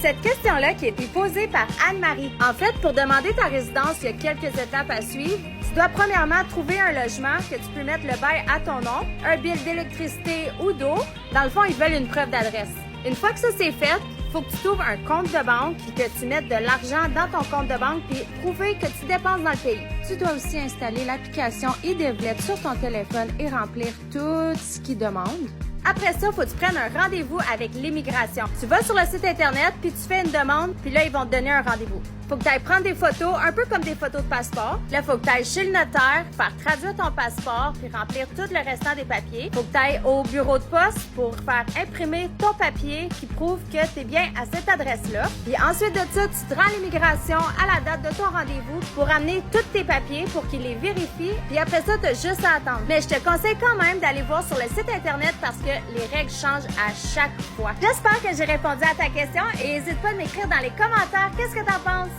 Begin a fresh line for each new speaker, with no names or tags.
Cette question-là qui a été posée par Anne-Marie. En fait, pour demander ta résidence, il y a quelques étapes à suivre. Tu dois premièrement trouver un logement que tu peux mettre le bail à ton nom, un bill d'électricité ou d'eau. Dans le fond, ils veulent une preuve d'adresse. Une fois que ça c'est fait, il faut que tu trouves un compte de banque et que tu mettes de l'argent dans ton compte de banque puis prouver que tu dépenses dans le pays. Tu dois aussi installer l'application e-Devlet sur ton téléphone et remplir tout ce qu'ils demandent. Après ça, il faut que tu prennes un rendez-vous avec l'immigration. Tu vas sur le site Internet, puis tu fais une demande, puis là, ils vont te donner un rendez-vous. Faut que tu ailles prendre des photos, un peu comme des photos de passeport. Là, faut que tu ailles chez le notaire, faire traduire ton passeport, puis remplir tout le restant des papiers. Faut que tu ailles au bureau de poste pour faire imprimer ton papier qui prouve que tu es bien à cette adresse-là. Puis ensuite de ça, tu te rends à l'immigration à la date de ton rendez-vous pour amener tous tes papiers pour qu'ils les vérifient. Puis après ça, tu as juste à attendre. Mais je te conseille quand même d'aller voir sur le site Internet parce que les règles changent à chaque fois. J'espère que j'ai répondu à ta question et n'hésite pas à m'écrire dans les commentaires qu'est-ce que tu en penses.